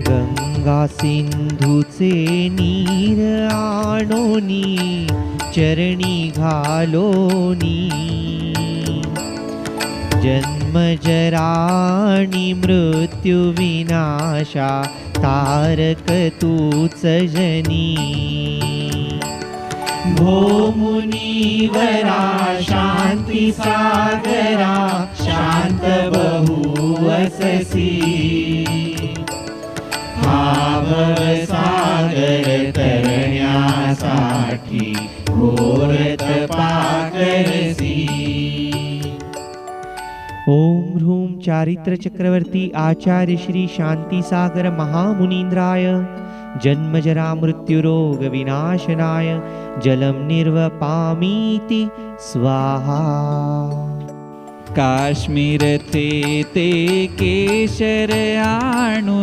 गंगा सिंधूचे नीर आणोनी चरणी घालोनी जन्म जराणी मृत्यू विनाशा तारक तूच जनी भो मुनीवरा शांती सागरा शांत बहुवससी हा भवसागर तरण्यासाठी घोर तपा करसी। ओम ह्रूम चारित्र चक्रवर्ती आचार्य श्री शांती सागर महामुनींद्राय जन्मजरा मृत्युरोग विनाशनाय जलम निर्वपामीति स्वाहा। काश्मीर ते केशर आणू